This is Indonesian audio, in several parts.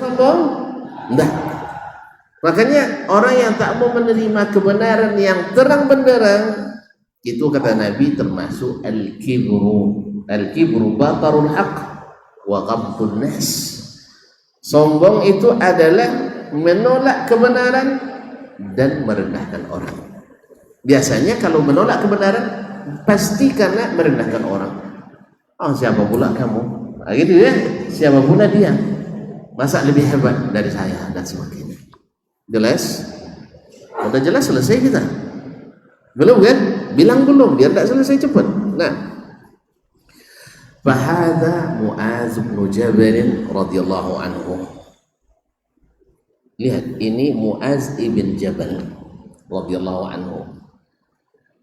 sombong? Enggak. Makanya orang yang tak mau menerima kebenaran yang terang benderang, itu kata Nabi termasuk al-kibru. Al-kibru batarul haq wa ghamtun nas. Sombong itu adalah menolak kebenaran dan merendahkan orang. Biasanya kalau menolak kebenaran pasti karena merendahkan orang. Oh, siapa pula kamu? Gitu ya. Siapa pula dia? Masa lebih hebat dari saya dan sebagainya. Jelas? Udah jelas selesai kita? Belum kan? Bilang belum, biar tak selesai cepat. Nah, fahadha Mu'az bin Jabal radhiyallahu anhu. Lihat, ini Mu'az ibn Jabal radhiyallahu anhu.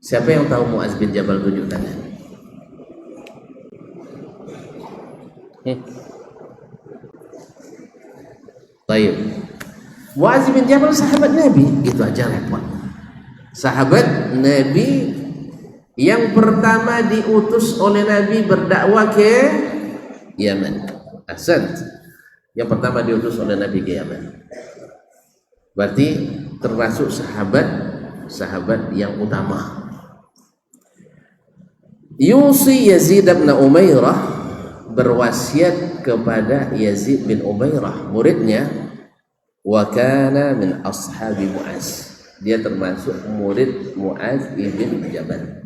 Siapa yang tahu Mu'az bin Jabal, tunjuk tangan. Baik. Mu'az bin Jabal sahabat Nabi, gitu aja repot. Sahabat Nabi yang pertama diutus oleh Nabi berdakwah ke Yaman. Ahsan. Yang pertama diutus oleh Nabi ke Yaman. Berarti termasuk sahabat yang utama. Yusi Yazid bin Umairah, berwasiat kepada Yazid bin Umairah, muridnya. Wa kana min ashabi Mu'az, dia termasuk murid Mu'az bin Jabal.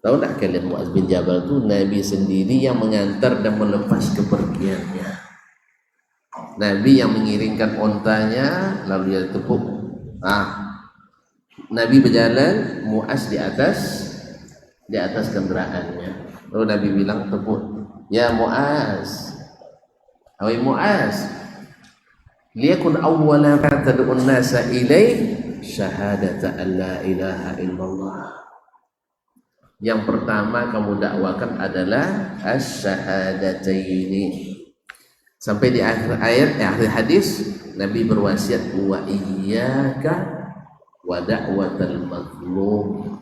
Tahu tak kalian Mu'az bin Jabal itu Nabi sendiri yang mengantar dan melepas kepergiannya. Nabi yang mengiringkan ontanya lalu dia tepuk. Nabi berjalan, Mu'az di atas kendaraannya. Lalu Nabi bilang, tepuk, ya Mu'az, wahai Mu'az, liyakun awwala ma tad'un nasa ilaih syahadata an la ilaha illallah. Yang pertama kamu dakwakan adalah asyhadataini. Sampai di akhir ayat, akhir hadis, Nabi berwasiat, wa iyyaka wa da'watal mazlum.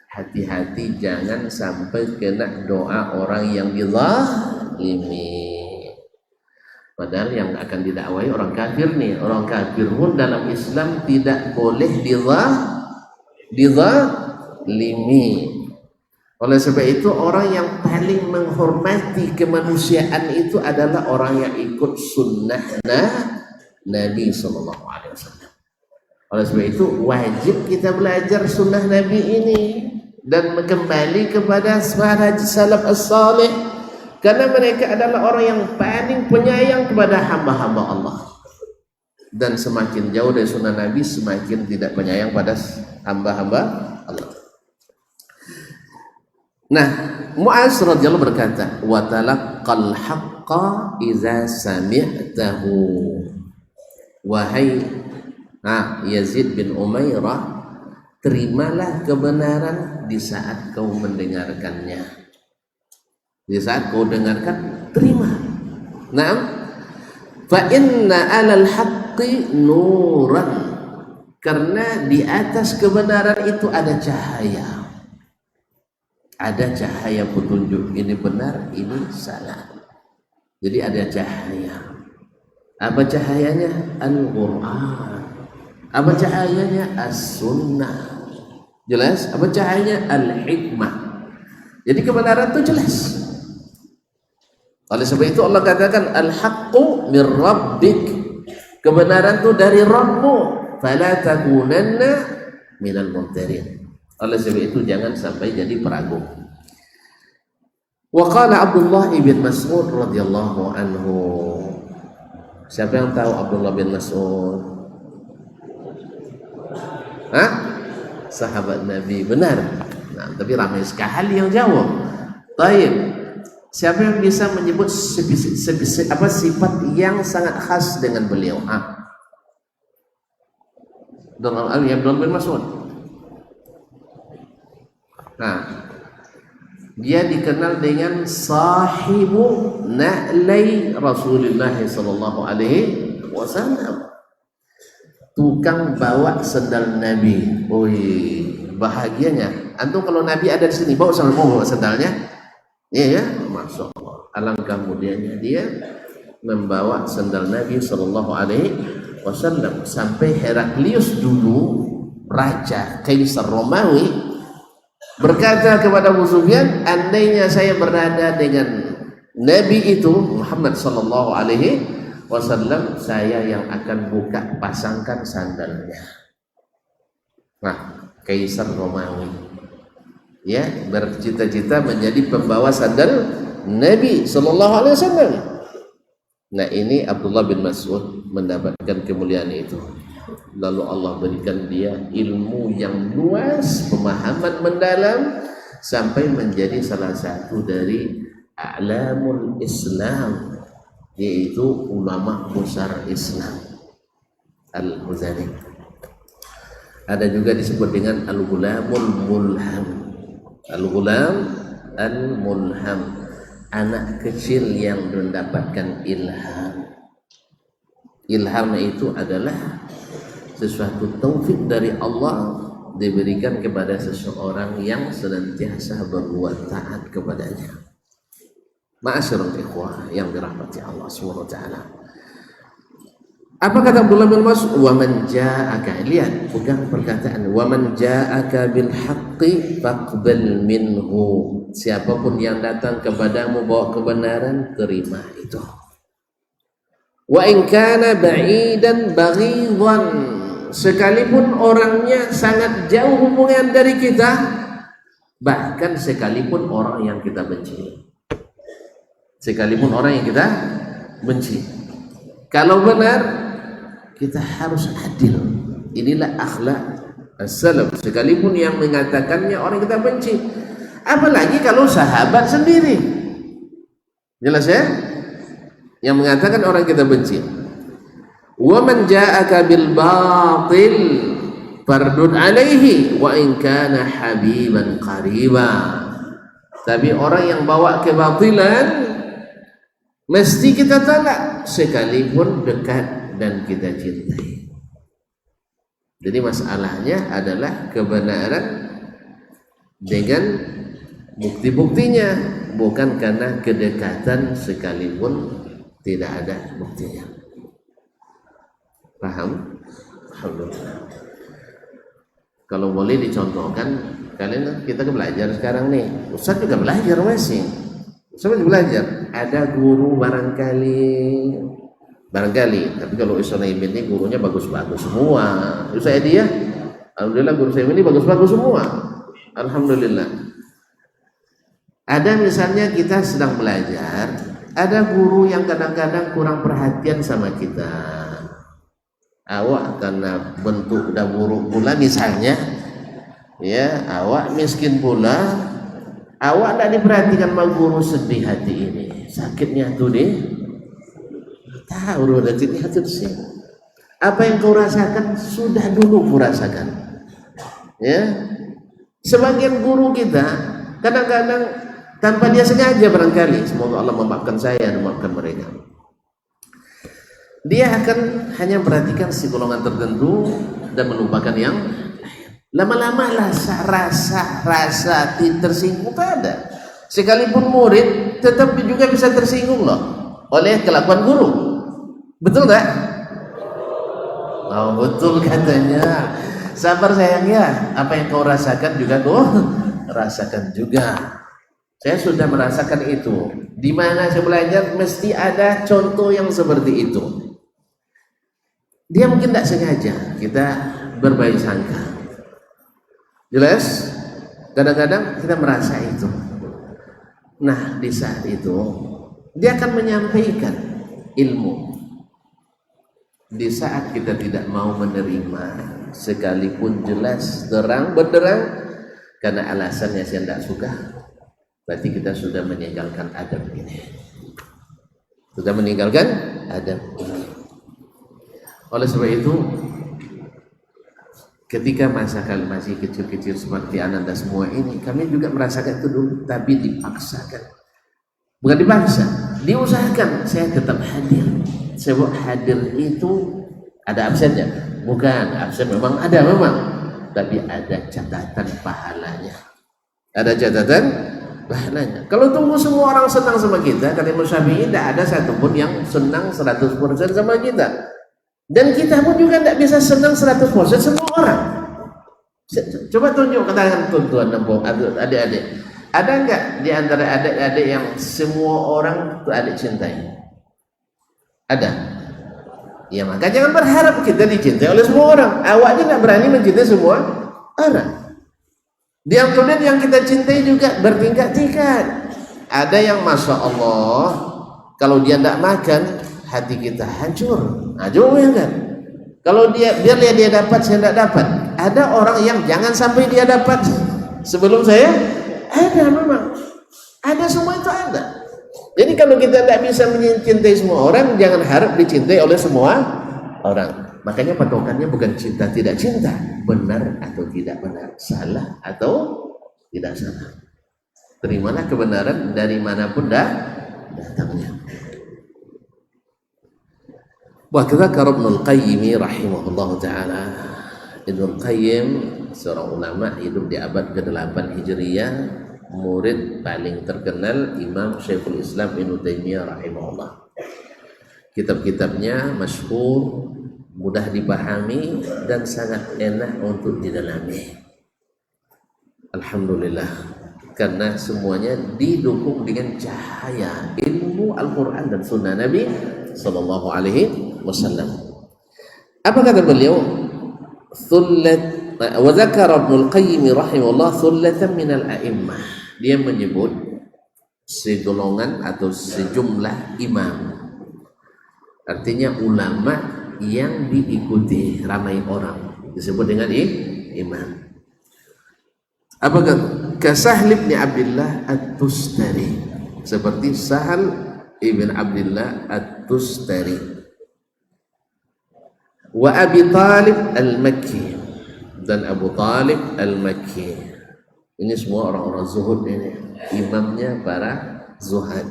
Hati-hati jangan sampai kena doa orang yang dizalimi. Padahal yang akan didakwai orang kafir nih. Orang kafir pun dalam Islam tidak boleh dizalimi. Oleh sebab itu orang yang paling menghormati kemanusiaan itu adalah orang yang ikut sunnah Nabi SAW. Oleh sebab itu wajib kita belajar sunnah Nabi ini dan kembali kepada salaf as-salih, karena mereka adalah orang yang paling penyayang kepada hamba-hamba Allah. Dan semakin jauh dari sunnah Nabi, semakin tidak penyayang pada hamba-hamba Allah. Nah, Mu'az radhiyallahu berkata, wa talaqqal haqqa idza sami'tahu. Wahai Yazid bin Umairah, terimalah kebenaran di saat kau mendengarkannya. Di saat kau dengarkan, terima. Naam. Fa inna 'alal haqqi nuran. Karena di atas kebenaran itu ada cahaya. Ada cahaya petunjuk, ini benar, ini salah. Jadi ada cahaya. Apa cahayanya? Al-Qur'an. Apa cahayanya? As-Sunnah. Jelas? Apa cahayanya? Al-Hikmah. Jadi kebenaran itu jelas. Oleh sebab itu Allah katakan al-haqqu mir rabbik. Kebenaran itu dari Rabbmu. Fala takunanna minal mumtarin. Oleh sebab itu jangan sampai jadi peragu. Wa qala Abdullah bin Mas'ud radhiyallahu anhu. Siapa yang tahu Abdullah bin Mas'ud? Sahabat Nabi, benar. Nah, tapi ramai sekali yang jawab. Baik. Siapa yang bisa menyebut sifat yang sangat khas dengan beliau? Abdullah bin Mas'ud. Nah, dia dikenal dengan sahibu na'lai Rasulullah sallallahu alaihi wasallam. Tukang bawa sendal Nabi. Bahagianya. Antum kalau Nabi ada di sini, bawa sendalnya. Iya ya, masya Allah. Alangkah mulianya dia membawa sandal Nabi Shallallahu Alaihi Wasallam sampai Heraklius dulu raja Kaisar Romawi berkata kepada Abu Sufyan, andainya saya berada dengan Nabi itu Muhammad Shallallahu Alaihi Wasallam, saya yang akan buka pasangkan sandalnya. Nah, Kaisar Romawi ya bercita-cita menjadi pembawa sandal Nabi Shallallahu Alaihi Wasallam. Nah, ini Abdullah bin Mas'ud mendapatkan kemuliaan itu. Lalu Allah berikan dia ilmu yang luas, pemahaman mendalam, sampai menjadi salah satu dari a'lamul Islam, yaitu ulama besar Islam, Al-Muzani. Ada juga disebut dengan Al-Ghulamul Mulham. Al-Ghulam Al-Mulham, anak kecil yang mendapatkan ilham. Ilham itu adalah sesuatu taufik dari Allah diberikan kepada seseorang yang senantiasa berbuat taat kepadanya. Ma'asyiral ikhwah yang dirahmati Allah Subhanahu wa taala. Apa kata Abdullah bin Mas'ud? Wa man ja'aka, lihat pegang perkataan, wa man ja'aka bil haqqi faqbal minhu. Siapapun yang datang kepadamu bawa kebenaran, terima itu. Wa in kana ba'idan baghidan, sekalipun orangnya sangat jauh hubungan dari kita, bahkan sekalipun orang yang kita benci. Sekalipun orang yang kita benci, kalau benar kita harus adil. Inilah akhlak as-salaf. Sekalipun yang mengatakannya orang kita benci, apalagi kalau sahabat sendiri. Jelas ya? Yang mengatakan orang kita benci. Wa man ja'aka bil batil fardud alaihi wa in kana habiban qariba. Tapi orang yang bawa kebatilan mesti kita tolak sekalipun dekat dan kita cintai. Jadi masalahnya adalah kebenaran dengan bukti-buktinya, bukan karena kedekatan sekalipun tidak ada buktinya. Paham? Alhamdulillah. Kalau boleh dicontohkan, kalian kita belajar sekarang nih, Ustaz juga belajar masih. Ustaz juga belajar. Ada guru barangkali, tapi kalau Ustaz Naimin ini gurunya bagus-bagus semua. Ustaz Edi ya, alhamdulillah guru saya ini bagus-bagus semua. Alhamdulillah. Ada misalnya kita sedang belajar, ada guru yang kadang-kadang kurang perhatian sama kita. Awak karena bentuk udah buruk pula misalnya, ya awak miskin pula, awak tidak diperhatikan sama guru, sedih hati ini, sakitnya tuh deh, tahu udah hati sih. Apa yang kau rasakan sudah dulu kurasakan. Ya, sebagian guru kita kadang-kadang tanpa dia sengaja barangkali, semoga Allah memaafkan saya dan memaafkan mereka, dia akan hanya memperhatikan si golongan tertentu dan melupakan yang lama-lama rasa tersinggung ada. Sekalipun murid tetap juga bisa tersinggung loh oleh kelakuan guru. Betul nggak? Oh betul katanya. Sabar sayang ya, apa yang kau rasakan juga kau rasakan juga. Saya sudah merasakan itu. Di mana saya belajar mesti ada contoh yang seperti itu. Dia mungkin tidak sengaja, kita berbaik sangka. Jelas? Kadang-kadang kita merasa itu. Nah, di saat itu dia akan menyampaikan ilmu. Di saat kita tidak mau menerima, sekalipun jelas terang benderang, karena alasannya saya tidak suka, berarti kita sudah meninggalkan adab ini. Sudah meninggalkan adab ini. Oleh sebab itu, ketika masa kami masih kecil-kecil seperti Ananda semua ini, kami juga merasakan itu dulu, tapi dipaksakan. Bukan dipaksa, diusahakan. Saya tetap hadir. Sebab hadir itu ada absennya. Bukan, absen memang ada memang, tapi ada catatan pahalanya. Ada catatan pahalanya. Kalau tunggu semua orang senang sama kita, kata Imam Syafi'i, tidak ada satupun yang senang 100% sama kita. Dan kita pun juga tidak bisa senang 100% semua orang. Coba tunjuk ke tangan tuan-tuan dan adik-adik. Ada enggak di antara adik-adik yang semua orang itu adik cintai? Ada. Ya maka jangan berharap kita dicintai oleh semua orang. Awak aja nggak berani mencintai semua orang. Di antara yang kita cintai juga bertingkat-tingkat. Ada yang masya Allah, kalau dia tidak makan, hati kita hancur. Hancur ya kan? Kalau dia biar dia dapat, saya tidak dapat. Ada orang yang jangan sampai dia dapat sebelum saya. Ada memang. Ada, semua itu ada. Jadi kalau kita tidak bisa mencintai semua orang, jangan harap dicintai oleh semua orang. Makanya patokannya bukan cinta tidak cinta, benar atau tidak benar, salah atau tidak salah. Terimalah kebenaran dari manapun datangnya. Wa dzakara Ibnul Qayyim rahimahullah taala. Ibnul Qayyim seorang ulama hidup di abad ke-8 Hijriyah, murid paling terkenal Imam Syekhul Islam Ibnu Taimiyah rahimahullah. Kitab-kitabnya masyhur, mudah dipahami dan sangat enak untuk didalami. Alhamdulillah, karena semuanya didukung dengan cahaya ilmu Al-Quran dan Sunnah Nabi Sallallahu Alaihi Wasallam. Apa kata beliau? Wa dzakara Ibnul Qayyim rahimahullah thullatan minal a'immah. Dia menyebut segolongan atau sejumlah imam. Artinya ulama yang diikuti ramai orang, disebut dengan imam. Apakah Sahal bin Abdullah At-Tustari, seperti Sahal ibn Abdullah At-Tustari, wa Abi Talib Al-Makki, dan Abu Talib Al-Makki. Ini semua orang-orang zuhud, ini imamnya para zuhad.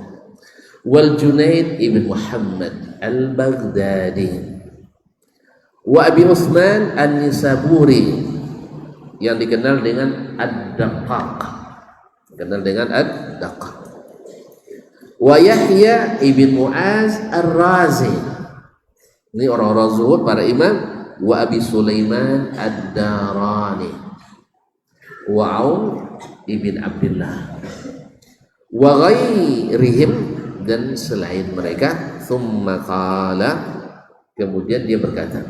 Wal Junaid ibn Muhammad Al-Baghdadi, wa Abi Utsman An-Nisaburi, yang dikenal dengan Ad-Daqqaq, wa Yahya ibn Mu'az Ar-Razi. Ini orang-orang zuhud para imam. Wa Abi Sulaiman Ad-Darani, wa Aun ibn Abdullah, wa ghairihim, dan selain mereka. Thumma qala, kemudian dia berkata,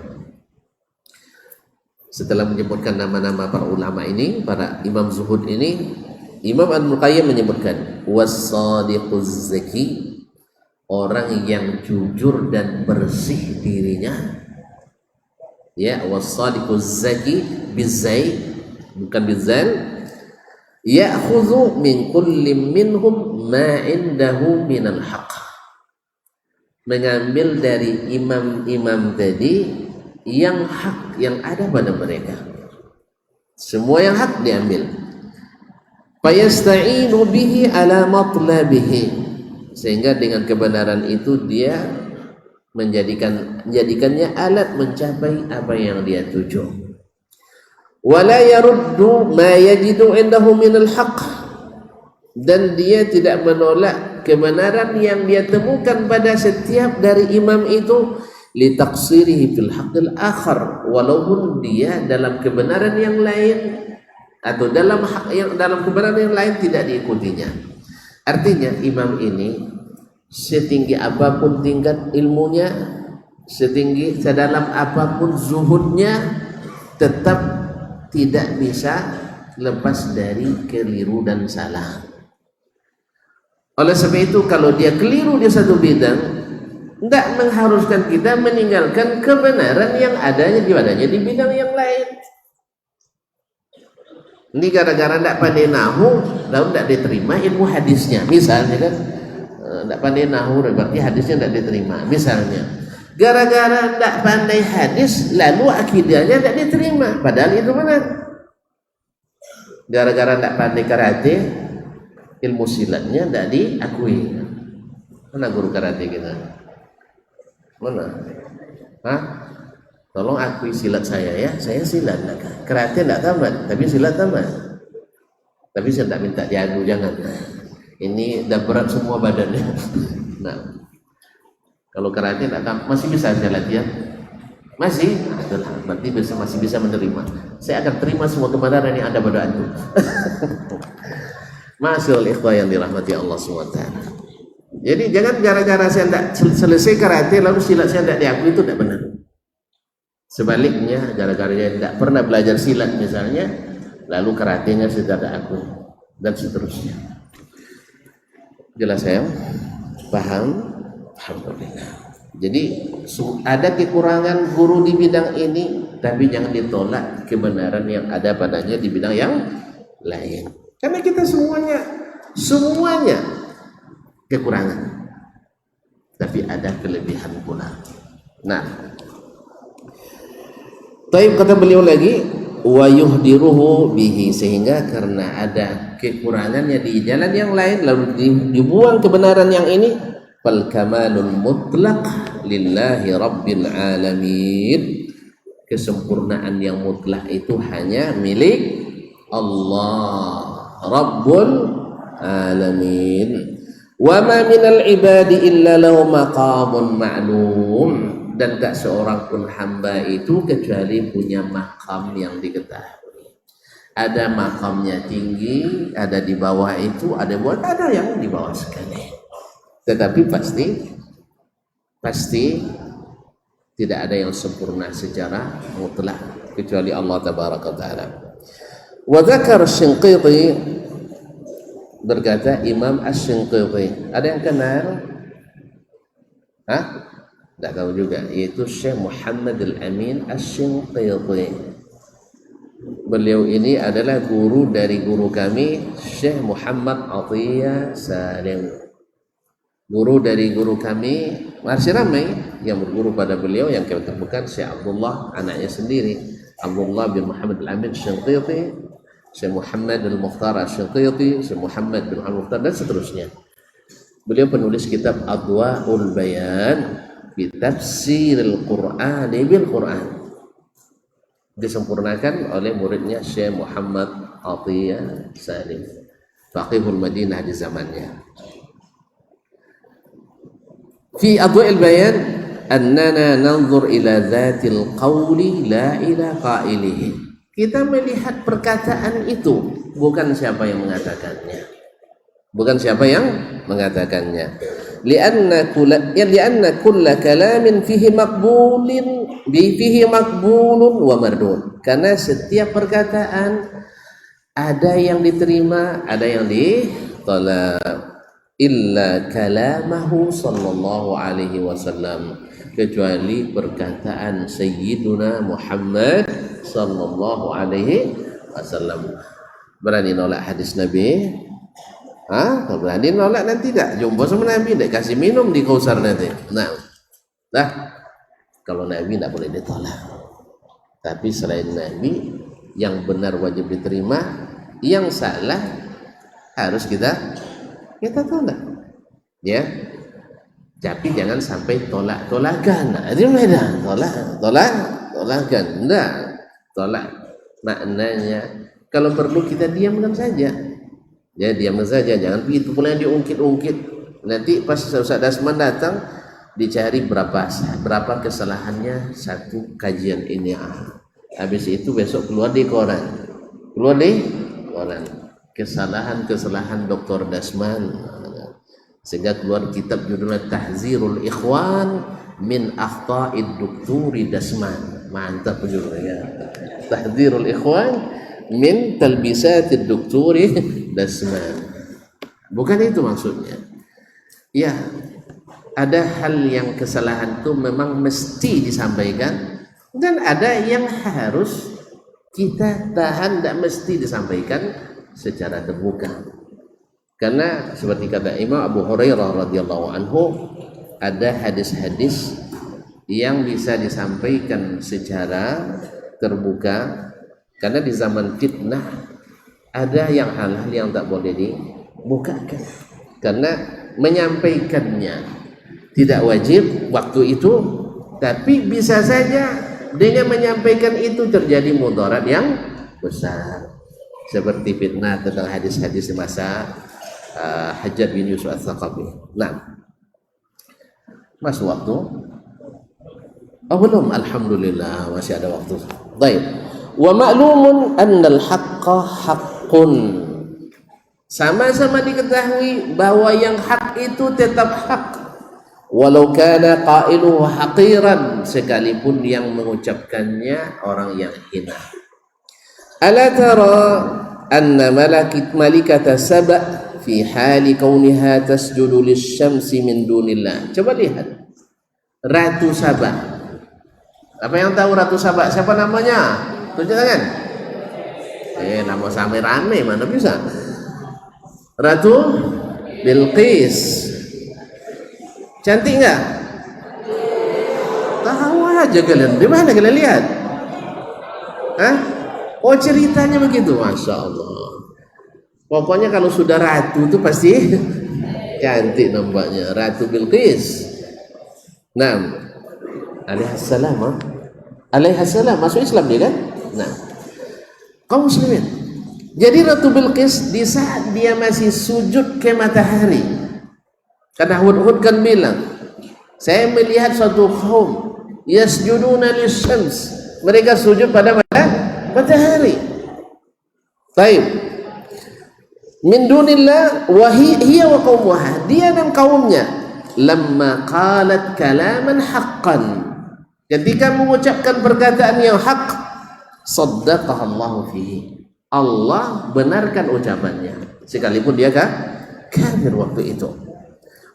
setelah menyebutkan nama-nama para ulama ini, para imam zuhud ini, Imam Ibnul Qayyim menyebutkan was-sadiquz zaki, orang yang jujur dan bersih dirinya. Ya, was-sadiquz zaki bizai, bukan bizal. Ya'khudhu min kulli minhum ma indahu minal haqq, mengambil dari imam-imam tadi yang hak yang ada pada mereka. Semua yang hak diambil. Fayasta'inu bihi ala matlabihi, sehingga dengan kebenaran itu dia menjadikannya alat mencapai apa yang dia tuju. Wala yaruddu ma yajidu indahu minal haqq, dan dia tidak menolak kebenaran yang dia temukan pada setiap dari imam itu, litaqsirihi fil haqqil akhar, walaupun dia dalam kebenaran yang lain atau dalam kebenaran yang lain tidak diikutinya. Artinya imam ini setinggi apapun tingkat ilmunya, sedalam apapun zuhudnya, tetap tidak bisa lepas dari keliru dan salah. Oleh sebab itu, kalau dia keliru di satu bidang, tidak mengharuskan kita meninggalkan kebenaran yang adanya di bidang yang lain. Ini gara-gara tidak pandai nahu, lalu tidak diterima ilmu hadisnya. Misalnya kan, tidak pandai nahu berarti hadisnya tidak diterima. Misalnya, gara-gara tidak pandai hadis, lalu akidahnya tidak diterima. Padahal itu benar. Gara-gara tidak pandai karate, ilmu silatnya tidak diakui. Mana guru karate kita? Mana? Hah? Tolong akui silat saya ya. Saya silat. Karate tidak tamat, tapi silat tamat. Tapi saya tidak minta diadu, jangan. ini udah berat semua badannya. Nah, kalau karate masih bisa saya latihan, masih, berarti masih bisa menerima. Saya akan terima semua kebenaran yang ada pada antum. Masyaallah ikhwah yang dirahmati Allah SWT. Jadi jangan gara-gara saya tidak selesai karate lalu silat saya tidak diakui, itu tidak benar. Sebaliknya, gara-gara dia tidak pernah belajar silat misalnya, lalu karatenya sudah tidak akui dan seterusnya. Jelas ya? Paham? Alhamdulillah. Jadi ada kekurangan guru di bidang ini, tapi jangan ditolak kebenaran yang ada padanya di bidang yang lain. Karena kita semuanya kekurangan, tapi ada kelebihan pula. Nah, taib kata beliau lagi, wa yuhdiruhu bihi, sehingga karena ada kekurangannya di jalan yang lain lalu dibuang kebenaran yang ini, fal kamalul mutlaq lillahi rabbil alamin, kesempurnaan yang mutlak itu hanya milik Allah Rabbul Alamin. Wa ma minal ibadi illa lahu maqamun ma'lum, dan tak seorang pun hamba itu kecuali punya makam yang diketahui. Ada makamnya tinggi, ada di bawah itu, ada yang di bawah sekali. Tetapi pasti tidak ada yang sempurna secara mutlak kecuali Allah tabaraka taala. Wa dzakar Asy-Shinqiti, berkata Imam Asy-Shinqiti, ada yang kenal? Tidak tahu juga, yaitu Syekh Muhammad Al-Amin Asy-Shinqiti. Beliau ini adalah guru dari guru kami Syekh Muhammad Athiyah Salim. Guru dari guru kami masih ramai yang berguru pada beliau, yang kita temukan Syekh Abdullah anaknya sendiri, Abdullah bin Muhammad Al-Amin Asy-Shinqiti, Syekh Muhammad Al-Mukhtar Asy-Shinqiti, Syekh Muhammad bin Al-Mukhtar, dan seterusnya. Beliau penulis kitab Adwaul Bayan fi Tafsiril Qur'an bil Qur'an, disempurnakan oleh muridnya Syekh Muhammad Athiyah Salim, faqihul Madinah di zamannya. Fi Adwaul Bayan annana nanzur ila dzatil qawli la ila qailihi, kita melihat perkataan itu, bukan siapa yang mengatakannya. Lianna kulla kalamin fihi maqbulun wa mardud. Karena setiap perkataan ada yang diterima, ada yang ditolak. Illa kalamahu sallallahu alaihi wasallam, kecuali perkataan Sayyiduna Muhammad sallallahu alaihi wasallam. Berani nolak hadis Nabi? Kalau berani nolak nanti tak jumpa sama Nabi, tak kasih minum di Kausar nanti. Nah, kalau Nabi tak boleh ditolak. Tapi selain Nabi, yang benar wajib diterima, yang salah harus kita tolak. Ya. Tapi jangan sampai tolak-tolakan. Itu beda. Tolakan. Enggak. Tolak maknanya kalau perlu kita diamkan saja. Ya, diamkan saja, jangan begitu pula yang diungkit-ungkit. Nanti pas Ustaz Dasman datang dicari berapa kesalahannya satu kajian ini. Habis itu besok keluar di koran. Kesalahan Dr. Dasman, sehingga keluar kitab judulnya Tahzirul Ikhwan min Akhta'id Dukturi Dasman. Mantap judulnya, Tahzirul Ikhwan min Talbisatid Dukturi Dasman. Bukan itu maksudnya. Ya, ada hal yang kesalahan itu memang mesti disampaikan, dan ada yang harus kita tahan, tidak mesti disampaikan secara terbuka. Karena seperti kata Imam Abu Hurairah radhiyallahu anhu, ada hadis-hadis yang bisa disampaikan secara terbuka, karena di zaman fitnah ada yang hal-hal yang tak boleh dibukakan, karena menyampaikannya tidak wajib waktu itu, tapi bisa saja dengan menyampaikan itu terjadi mudarat yang besar, seperti fitnah tentang hadis-hadis di masa Hajjaj bin Yusuf Ats-Tsaqafi. Nah, masih waktu? Oh belum, alhamdulillah masih ada waktu. Baik. Wa ma'lumun annal haqqa haqqun. Sama-sama diketahui bahwa yang hak itu tetap hak. Walau kana qailuhu haqiran, sekalipun yang mengucapkannya orang yang hina. Ala tara anna malikata Saba fi hali kauniha tasjudu lisyamsi min dunillah. Coba lihat Ratu Saba. Apa yang tahu Ratu Saba? Siapa namanya? Tunjuk tangan. Nama sampai rame, mana bisa? Ratu Bilqis. Cantik nggak? Tahu aja kalian. Di mana kalian lihat? Hah? Oh, ceritanya begitu, masya Allah. Pokoknya kalau sudah ratu itu pasti cantik nampaknya. Ratu Bilqis. Nah, alaihassalam masuk Islam dia kan? Nah, kaum muslimin. Jadi Ratu Bilqis di saat dia masih sujud ke matahari, karena Hud kan bilang, saya melihat suatu kaum yasjuduna lisyams, mereka sujud pada matahari. Baik. Min dunillah wa hiya wa qaumuha, dia dan kaumnya, lamma qalat kalaman haqqan, ketika mengucapkan perkataan yang hak, saddaqaha Allah fihi, Allah benarkan ucapannya sekalipun dia kafir waktu itu.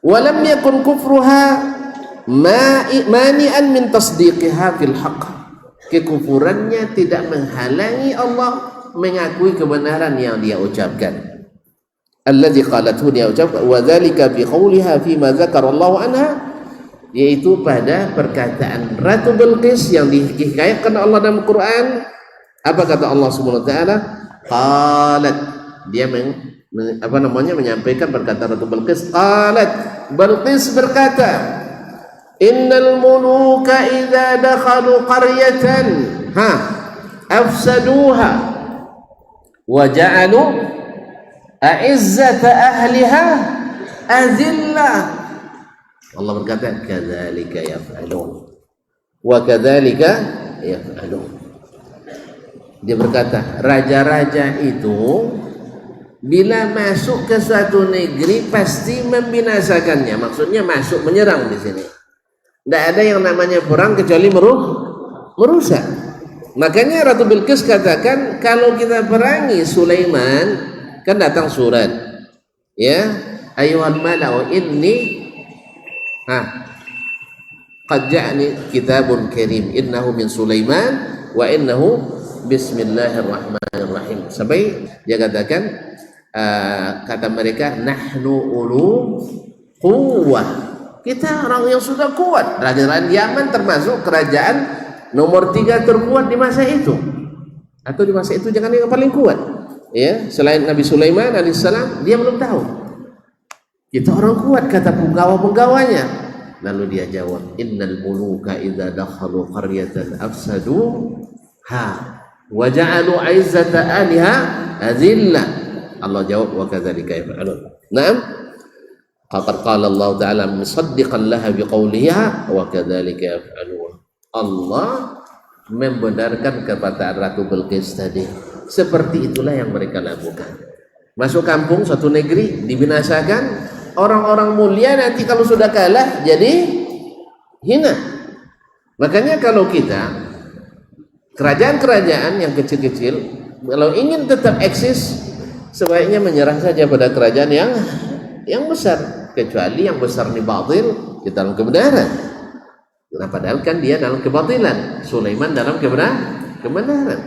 Walam yakun kufruha mani'an min tasdiqiha fil haqq, kekufurannya tidak menghalangi Allah mengakui kebenaran yang dia ucapkan. Alladzi qalathu, dia ucapkan, wa dzalika bi qawliha fi ma dzakara Allah anha, yaitu pada perkataan Ratu Bilqis yang dihikayatkan Allah dalam Quran. Apa kata Allah Subhanahu wa taala? Qalat, dia menyampaikan perkataan Ratu Bilqis. Qalat, Bilqis berkata, innal muluka idza dakhalu qaryatan afsaduha wa ja'alu a'izzata ahliha azillah. Allah berkata, kadzalika yaf'alun wa kadzalika yaf'alun. Dia berkata, raja-raja itu bila masuk ke suatu negeri pasti membinasakannya. Maksudnya masuk menyerang di sini. Tidak ada yang namanya perang kecuali merusak. Makanya Ratu Bilqis katakan, kalau kita perangi Sulaiman, kan datang surat, ya, ayyuhal mala'u inni qad ja'ani kitabun karim innahu min Sulaiman wa innahu bismillahirrahmanirrahim, sampai dia katakan, kata mereka, nahnu ulu quwwah, kita orang yang sudah kuat. Kerajaan Yaman termasuk kerajaan nomor 3 terkuat di masa itu, atau di masa itu jangan yang paling kuat, ya, selain Nabi Sulaiman alaihissalam. Dia belum tahu kita orang kuat, kata penggawa-penggawanya. Lalu dia jawab, innal muluka idza dakhalu qaryatan afsaduha wa ja'alu 'izzata ahliha azillah. Allah jawab, wa kadzalika yaf'alun. Naam, qad qala Allah ta'ala musaddiqan laha biqauliha wa kadzalika yaf'alun. Allah membenarkan kepada Ratu Bilqis tadi. Seperti itulah yang mereka lakukan. Masuk kampung suatu negeri dibinasakan, orang-orang mulia nanti kalau sudah kalah jadi hina. Makanya kalau kita kerajaan-kerajaan yang kecil-kecil kalau ingin tetap eksis, sebaiknya menyerah saja pada kerajaan yang besar, kecuali yang besar ini batil di dalam kebenaran. Nah, padahal kan dia dalam kebatilan, Sulaiman dalam kebenaran.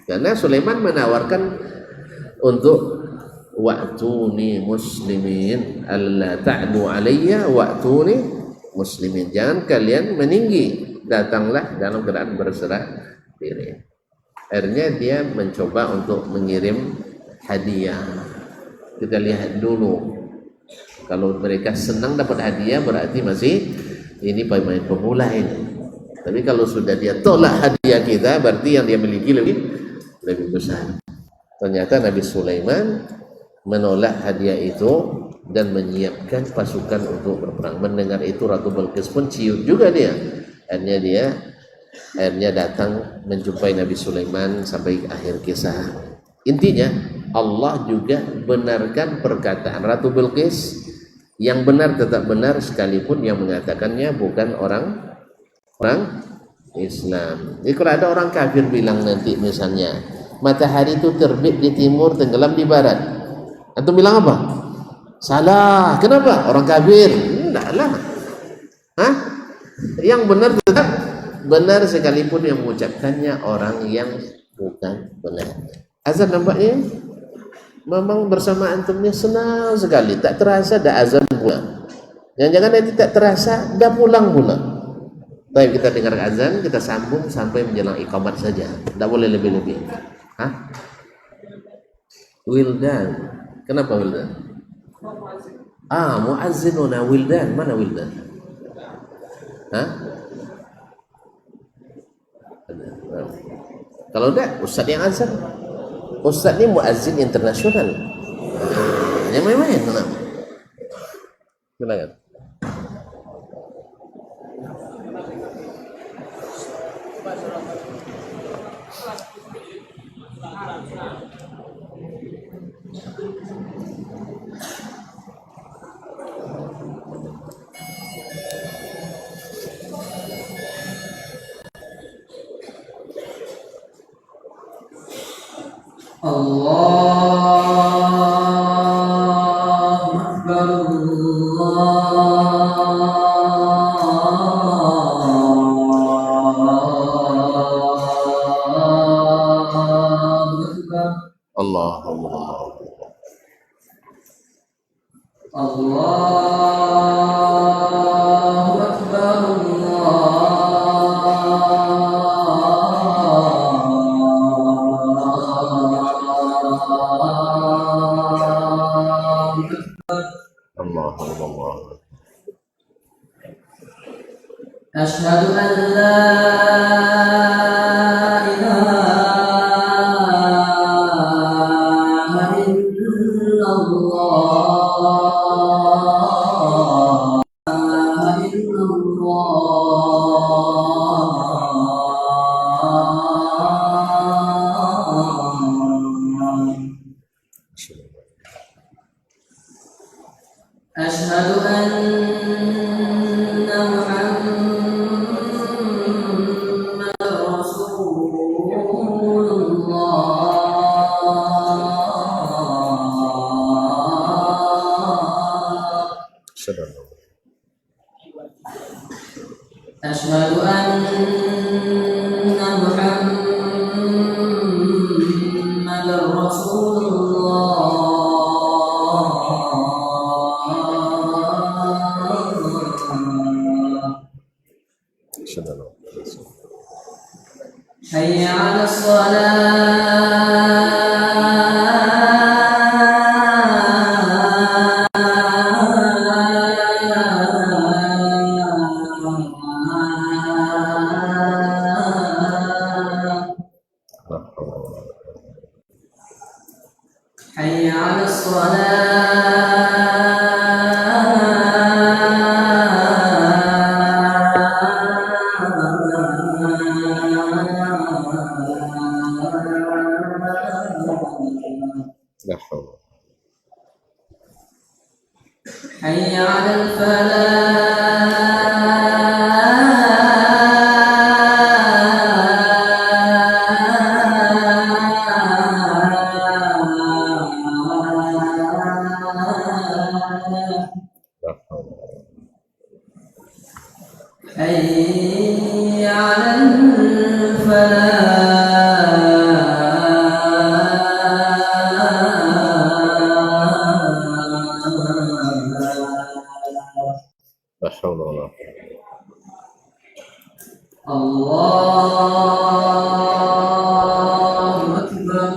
Karena Sulaiman menawarkan untuk wa'tuni muslimin alla ta'du alayya wa'tuni muslimin, jangan kalian meninggi, datanglah dalam keadaan berserah diri. Akhirnya dia mencoba untuk mengirim hadiah. Kita lihat dulu, kalau mereka senang dapat hadiah berarti masih ini pemain pemula ini. Tapi kalau sudah dia tolak hadiah kita, berarti yang dia miliki lebih besar. Ternyata Nabi Sulaiman menolak hadiah itu dan menyiapkan pasukan untuk berperang. Mendengar itu Ratu Balqis pun ciut juga dia. Akhirnya datang menjumpai Nabi Sulaiman sampai akhir kisah. Intinya Allah juga benarkan perkataan Ratu Balqis, yang benar tetap benar sekalipun yang mengatakannya bukan orang Islam. Jadi kalau ada orang kafir bilang nanti misalnya matahari itu terbit di timur, tenggelam di barat, antum bilang apa? Salah. Kenapa? Orang kafir. Enggak lah. Hah? Yang benar tetap benar sekalipun yang mengucapkannya orang yang bukan benar. Azan nampaknya memang bersama antumnya senang sekali, tak terasa dah azan pula. Jangan-jangan nanti tak terasa dah pulang pula. Baik, kita dengar azan, kita sambung sampai menjelang iqamat saja. Tak boleh lebih-lebih. Hah? Wildan. Kenapa wildan? Muazzinuna wildan. Mana wildan? Hah? Kalau enggak, ustaz yang azan. Ustaz ni muazzin internasional. Yang main-main kenapa? Silakan. Allahu Akbar, Allahu Akbar. Allah. Asyhadu an la ilaha illallah. Asyhadu anna Muhammadar Rasulullah. Asyhadu anna Muhammadar Rasulullah. Hayya 'alas shalah. Hayya 'alas shalah. Hayya 'alal falah. Hayya 'alal falah. Allahu Akbar,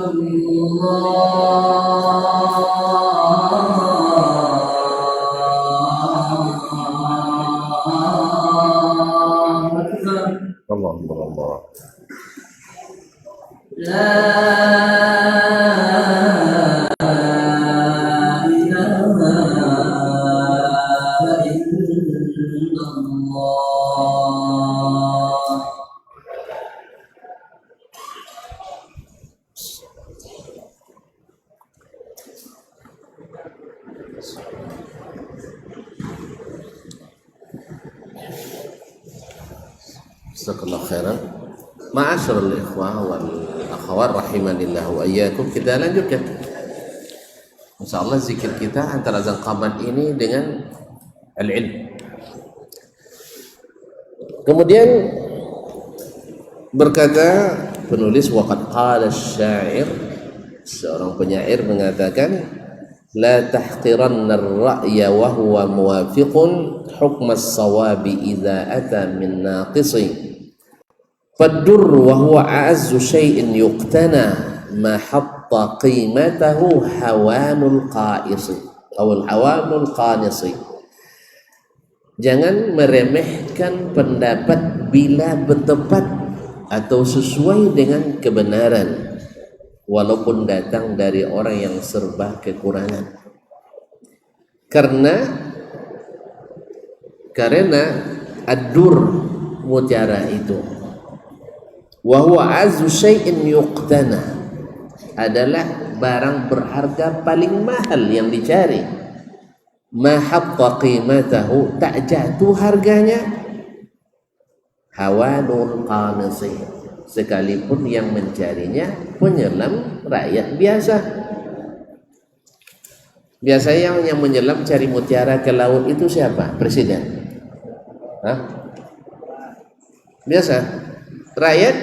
Allahu Akbar. La Jazakallahu khairan. Ma'asyiral ikhwah wal akhwat rahimanillah wa iyyakum, kita lanjutkan. Insyaallah zikir kita antara azan qamat ini dengan al-ilm. Kemudian berkata penulis, waqad qala asy-sya'ir, seorang penyair mengatakan, la tahqiranna ar-ra'ya wa huwa muwafiqun hukma as-sawabi idza ata min naqisi fad-durr wa huwa a'azzu shay'in yuqtana ma hatta qimatahu hawanul qa'isi atau hawanul qanisi. Jangan meremehkan pendapat bila bertepat atau sesuai dengan kebenaran, walaupun datang dari orang yang serba kekurangan. Karena ad-dur, mutiara itu, wa huwa azu syai'in yuqtana, adalah barang berharga paling mahal yang dicari. Ma hatta qimatahu, tak jatuh harganya. Hawanul qanisi, sekalipun yang mencarinya penyelam rakyat biasa. Biasanya yang menyelam cari mutiara ke laut itu siapa? Presiden? Hah? Biasa? Rakyat?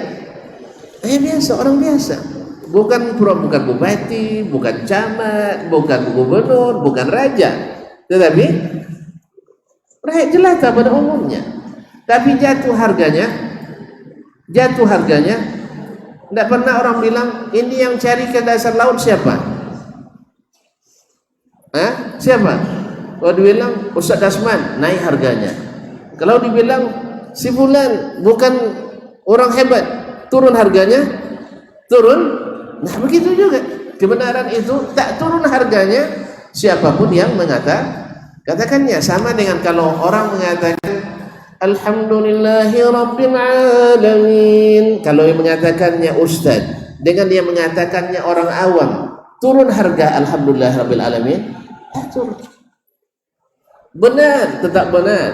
Biasa, orang biasa. Bukan bupati, bukan camat, bukan gubernur, bukan raja. Tetapi rakyat jelata pada umumnya. Tapi jatuh harganya. Tidak pernah orang bilang, ini yang cari ke dasar laut siapa? Siapa? Kalau dibilang Ustaz Dasman, naik harganya. Kalau dibilang si fulan bukan orang hebat, turun harganya, turun. Nah begitu juga, kebenaran itu tak turun harganya siapapun yang katakannya. Sama dengan kalau orang mengatakan Alhamdulillahi Rabbil Alamin, kalau yang mengatakannya Ustaz dengan dia mengatakannya orang awam, turun harga Alhamdulillah Rabbil Alamin? Turun. Benar, tetap benar.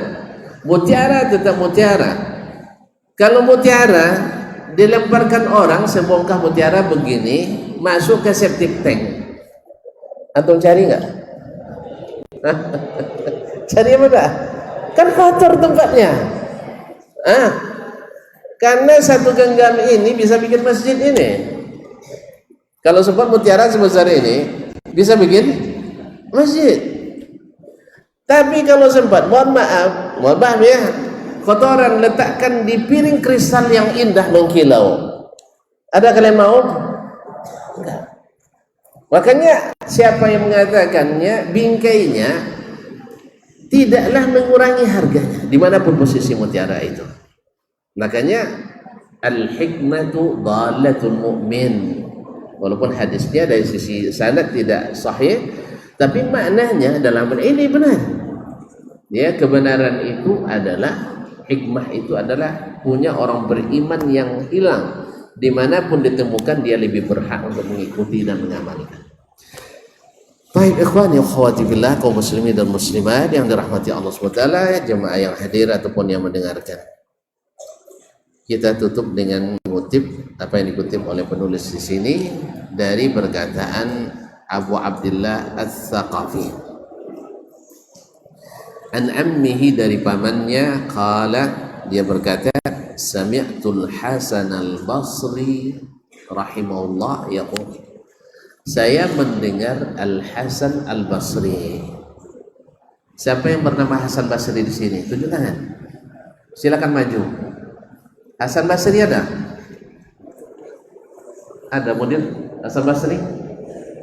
Mutiara tetap mutiara. Kalau mutiara dilemparkan orang sebongkah mutiara begini masuk ke septic tank, antum cari nggak? Cari apa dah? Kan kotor tempatnya. Karena satu genggam ini bisa bikin masjid ini. Kalau sempat mutiara sebesar ini bisa bikin masjid. Tapi kalau sempat, mohon maaf ya, kotoran letakkan di piring kristal yang indah mengkilau, ada kalian mau? Enggak. Makanya siapa yang mengatakannya, bingkainya tidaklah mengurangi harganya dimanapun posisi mutiara itu. Makanya al-hikmatu dhalatul mu'min, walaupun hadisnya dari sisi sanad tidak sahih, tapi maknanya dalam ini benar. Ya, kebenaran itu adalah, hikmah itu adalah punya orang beriman yang hilang. Dimanapun ditemukan dia lebih berhak untuk mengikuti dan mengamalkan. Baik ikhwani wa akhwati billah, kaum muslimin dan muslimat yang dirahmati Allah SWT, jemaah yang hadir ataupun yang mendengarkan. Kita tutup dengan mengutip apa yang dikutip oleh penulis di sini dari perkataan Abu Abdullah Ats-Tsaqafi. An ammihi, dari pamannya, qala, dia berkata, sami'tul Hasan al-Basri rahimahullah yaqul, saya mendengar Al-Hasan Al-Basri. Siapa yang bernama Hasan Basri di sini? Tunjuk tangan. Silakan maju. Hasan Basri ada? Ada model Hasan Basri?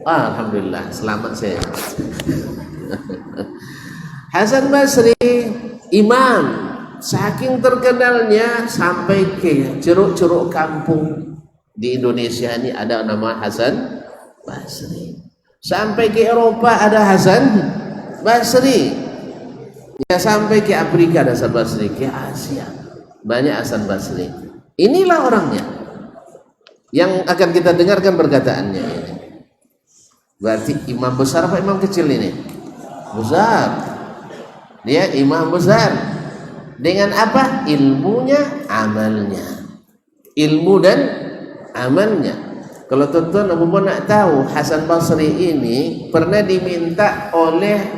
Alhamdulillah, selamat saya. Hasan Basri imam, saking terkenalnya sampai ke ceruk-ceruk kampung di Indonesia ini ada nama Hasan Basri. Sampai ke Eropa ada Hasan Basri. Ya, sampai ke Afrika ada Hasan Basri, ke Asia banyak Hasan Basri. Inilah orangnya yang akan kita dengarkan perkataannya ini. Berarti imam besar apa imam kecil ini? besar. Dia imam besar. Dengan apa? Ilmunya, amalnya. Ilmu dan amalnya. Kalau tuan-tuan apa nak tahu, Hasan Basri ini pernah diminta oleh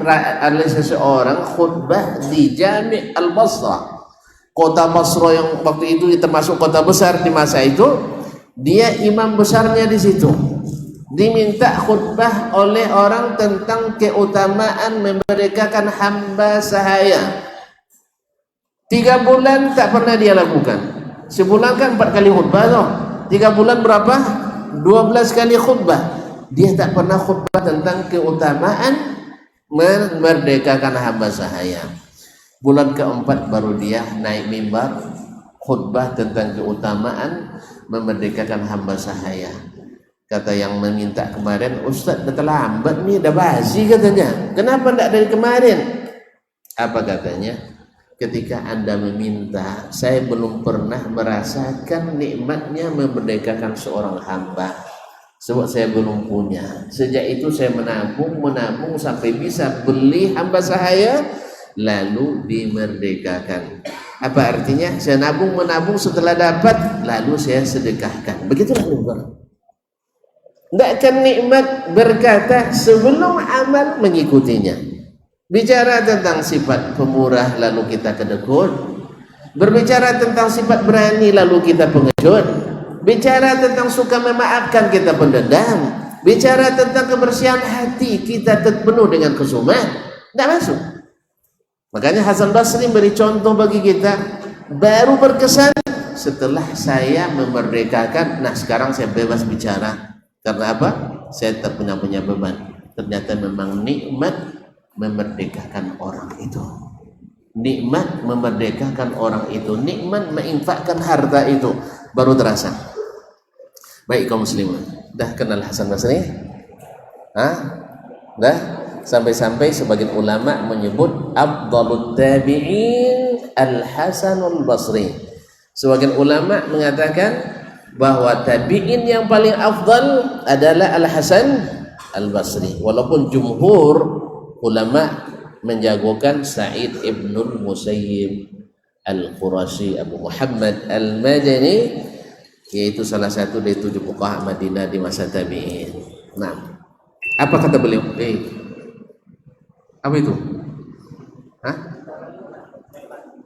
seseorang khutbah di Jami' Al-Basrah, kota Basra yang waktu itu termasuk kota besar di masa itu. Dia imam besarnya di situ. Diminta khutbah oleh orang tentang keutamaan memerdekakan hamba sahaya. 3 bulan tak pernah dia lakukan. Sebulan kan 4 kali khutbah toh. 3 bulan berapa? 12 kali khutbah. Dia tak pernah khutbah tentang keutamaan memerdekakan hamba sahaya. Bulan keempat baru dia naik mimbar khutbah tentang keutamaan memerdekakan hamba sahaya. Kata yang meminta kemarin, Ustaz dah terlambat nih, dah basi katanya. Kenapa tak dari kemarin? Apa katanya? Ketika Anda meminta, saya belum pernah merasakan nikmatnya memerdekakan seorang hamba. Sebab saya belum punya. Sejak itu saya menabung sampai bisa beli hamba sahaya, lalu dimerdekakan. Apa artinya? Saya menabung setelah dapat, lalu saya sedekahkan. Begitulah nikmat. Tidak akan nikmat berkata sebelum amal mengikutinya. Bicara tentang sifat pemurah lalu kita kedekut. Berbicara tentang sifat berani lalu kita pengecut. Bicara tentang suka memaafkan kita pendendam. Bicara tentang kebersihan hati kita penuh dengan kesumat. Tidak masuk. Makanya Hasan Basri beri contoh bagi kita. Baru berkesan setelah saya memerdekakan. Nah sekarang saya bebas bicara. Karena apa? Saya tak punya beban. Ternyata memang nikmat memerdekakan orang itu. Nikmat memerdekakan orang itu. Nikmat menginfakkan harta itu. Baru terasa. Baik kaum muslimin, dah kenal Hasan Basri? Hah? Dah? Sampai-sampai sebagian ulama menyebut Afdalut Tabi'in Al-Hasanul Basri. Sebagian ulama mengatakan bahwa tabi'in yang paling afdal adalah Al-Hasan Al-Basri. Walaupun jumhur ulama menjagokan Sa'id ibnul Musayyib Al-Qurashi Abu Muhammad Al-Madani, yaitu salah satu dari 7 fuqaha Madinah di masa tabi'in. Nah, apa kata beliau? Apa itu? Hah?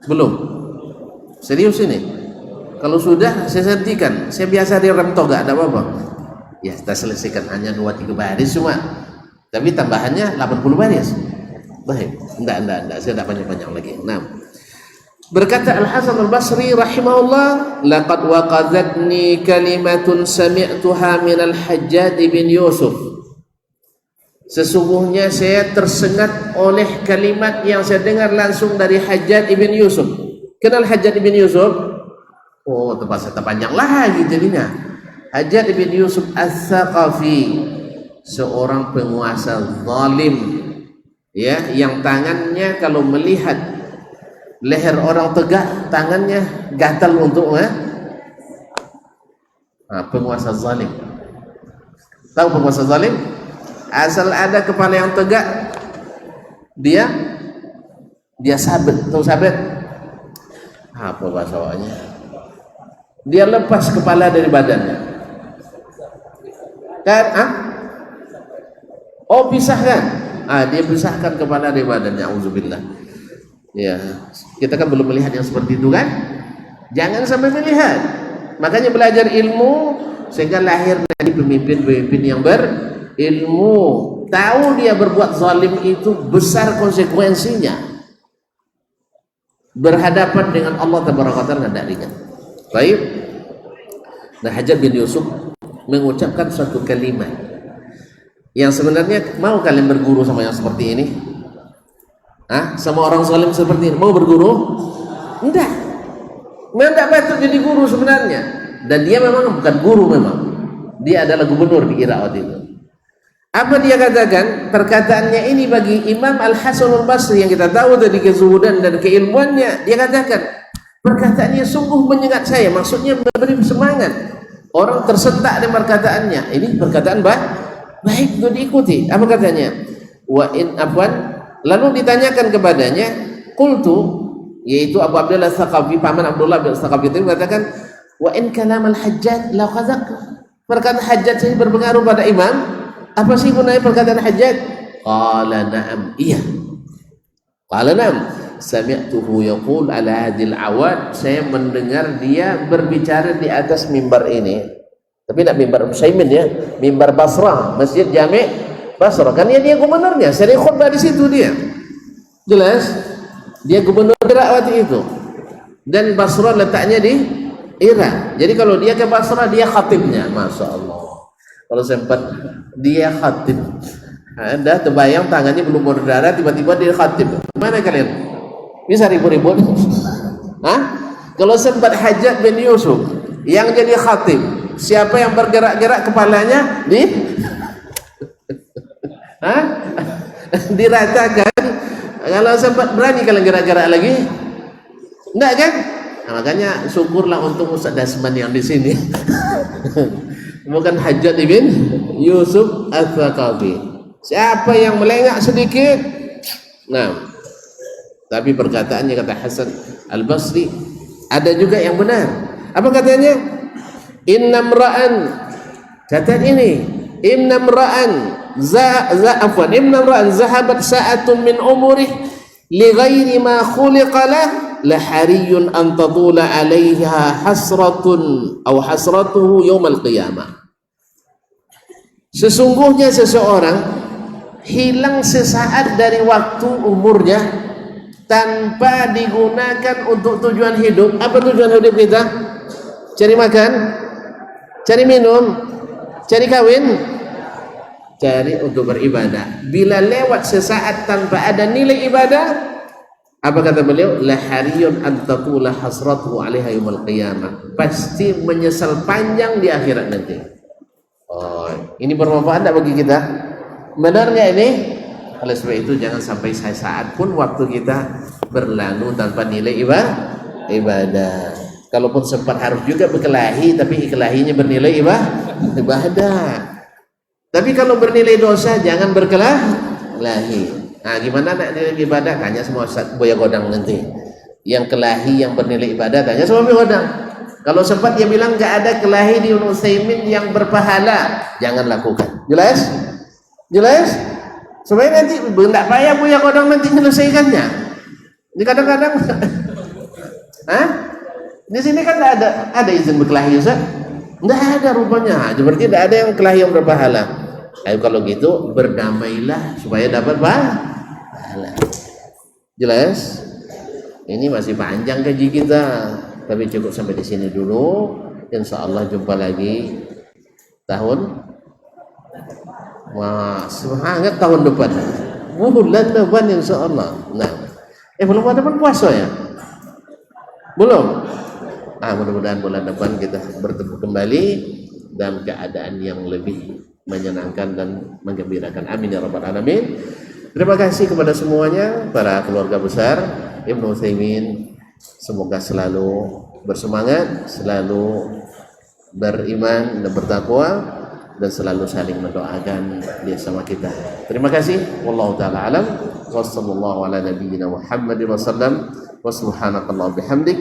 Belum? Serius ini? Kalau sudah saya hentikan. Saya biasa di rem toga, ada apa-apa? Ya, kita selesaikan hanya 2-3 baris cuma. Tapi tambahannya 80 baris. Baik, enggak, saya tak panjang-panjang lagi. Nah, berkata Al-Hasan Al-Basri rahimahullah, laqad waqadatni kalimatun sami'tuha min Al-Hajjaj bin Yusuf. Sesungguhnya saya tersengat oleh kalimat yang saya dengar langsung dari Hajjaj bin Yusuf. Kenal Hajjaj bin Yusuf? Oh, tempat saya panjang lagi jadinya. Hajjaj bin Yusuf As-Saqafi, seorang penguasa zalim, ya, yang tangannya kalau melihat leher orang tegak, tangannya gatal untuk penguasa zalim. Tahu penguasa zalim? Asal ada kepala yang tegak, dia sabet. Tahu sabet? Apa bahasa awalnya? Dia lepas kepala dari badannya. Kan? Oh, pisahkan. Dia pisahkan kepala dari badannya. Auzubillah. Ya, kita kan belum melihat yang seperti itu kan? Jangan sampai melihat. Makanya belajar ilmu sehingga lahir dari pemimpin-pemimpin yang berilmu. Tahu dia berbuat zalim itu besar konsekuensinya. Berhadapan dengan Allah Tabaraka wa Ta'ala tidak ringan. Baik. Nah, Hajjaj bin Yusuf mengucapkan suatu kalimat yang sebenarnya, mau kalian berguru sama yang seperti ini? Sama orang zalim seperti ini mau berguru? Enggak. Memang tidak patut jadi guru sebenarnya. Dan dia memang bukan guru, memang dia adalah gubernur di Irak waktu itu. Apa dia katakan? Perkataannya ini bagi Imam Al-Hasan Al-Basri yang kita tahu dari kezuhudan dan keilmuannya, dia katakan perkataannya sungguh menyengat saya, maksudnya memberi semangat. Orang tersentak dengan perkataannya. Ini perkataan baik untuk diikuti. Apa katanya? Wa in afwan Lalu ditanyakan kepadanya, qultu, yaitu Abu Abdullah Tsaqafi, paman Abdullah bin Tsaqafi itu mengatakan, wa in kalam al-Hajjaj la qadzaq. Perkataan Hajjaj ini berpengaruh pada imam? Apa sih gunanya perkataan Hajjaj? Qala na'am, iya. Qala na'am, sami'tuhu yaqul ala hadil awad, saya mendengar dia berbicara di atas mimbar ini. Tapi tidak mimbar Utsaimin ya, mimbar Basrah, Masjid Jami' Basrah. Kan dia gubernurnya, sering khutbah di situ dia. Jelas? Dia gubernur Irak waktu itu. Dan Basrah letaknya di Irak. Jadi kalau dia ke Basrah, dia khatibnya. Masya Allah. Kalau sempat dia khatib. Anda terbayang tangannya belum berdarah, tiba-tiba dia khatib. Gimana kalian? Bisa ribut-ribut? Hah? Kalau sempat Hajjaj bin Yusuf yang jadi khatib, siapa yang bergerak-gerak kepalanya? Hah? Diratakan. Kalau sempat berani kalian gerak-gerak lagi? Enggak kan? Nah, makanya syukurlah untuk Ustaz Dasman yang di sini. Bukan Hajjaj bin Yusuf Al-Thaqafi. Siapa yang melengak sedikit? Nah, tapi perkataannya kata Hasan Al-Basri ada juga yang benar. Apa katanya? Innam ra'an, kata ini, innam ra'an zahabat sa'atun min umurih li ghairi ma khuliqa lah la hariyun an tadula 'alaiha hasratun aw hasratuhu yaumal qiyamah. Sesungguhnya seseorang hilang sesaat dari waktu umurnya tanpa digunakan untuk tujuan hidup. Apa tujuan hidup kita? Cari makan, cari minum, cari kawin, cari untuk beribadah. Bila lewat sesaat tanpa ada nilai ibadah, apa kata beliau? La hariyun an tatula hasratuhu 'alaiha yaumil qiyamah. Pasti menyesal panjang di akhirat nanti. Oh, ini bermanfaat tidak bagi kita? Benar nggak ini? Oleh sebab itu jangan sampai saat pun waktu kita berlalu tanpa nilai ibadah. Kalaupun sempat harus juga berkelahi, tapi kelahinya bernilai ibadah. Tapi kalau bernilai dosa jangan berkelahi. Nah, gimana nak nilai ibadah? Tanya semua Ustaz Buya Godang nanti. Yang kelahi yang bernilai ibadah tanya semua Buya Godang. Kalau sempat dia bilang nggak ada kelahi di Ibnu Utsaimin yang berpahala, jangan lakukan. Jelas? Jelas? Supaya nanti tidak payah Buya Godang nanti menyelesaikannya. Ini kadang-kadang, hah? Di sini kan ada izin berkelahi Ustaz? Tidak ada rupanya. Seperti tidak ada yang kelahi yang berpahala. Ayo kalau gitu berdamailah supaya dapat pahala. Jelas? Ini masih panjang kaji kita, tapi cukup sampai di sini dulu. Insya Allah jumpa lagi tahun. Wah, semangat tahun depan. Bulan depan insya Allah. Nah, belum ada pun puasa ya? Belum. Mudah-mudahan bulan depan kita bertemu kembali dalam keadaan yang lebih menyenangkan dan menggembirakan. Amin ya rabbal alamin. Terima kasih kepada semuanya, para keluarga besar Ibnu Utsaimin. Semoga selalu bersemangat, selalu beriman dan bertakwa, dan selalu saling mendoakan dia sama kita. Terima kasih. Wallahu taala alam. Wassallallahu ala nabiyyina Muhammadin wasallam. Wa subhanakallah bihamdik.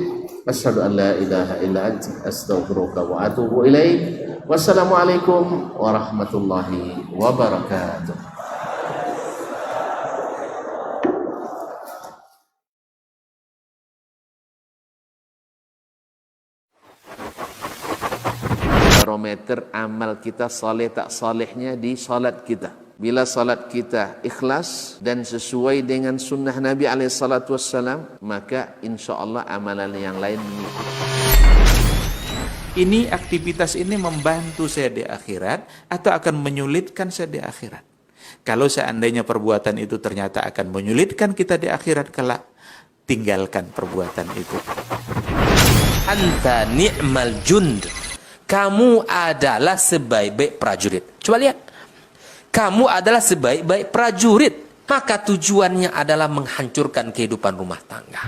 Asyhadu an la ilaha illa anta astaghfiruka wa atubu ilaik. Wassalamualaikum warahmatullahi wabarakatuh. Barometer amal kita saleh tak salehnya di salat kita. Bila salat kita ikhlas dan sesuai dengan sunnah Nabi SAW, maka insya Allah amalan yang lain mengikuti. Ini aktivitas ini membantu saya di akhirat atau akan menyulitkan saya di akhirat. Kalau seandainya perbuatan itu ternyata akan menyulitkan kita di akhirat kelak, tinggalkan perbuatan itu. Anta ni'mal jund. Kamu adalah sebaik-baik prajurit. Coba lihat. Kamu adalah sebaik-baik prajurit. Maka tujuannya adalah menghancurkan kehidupan rumah tangga.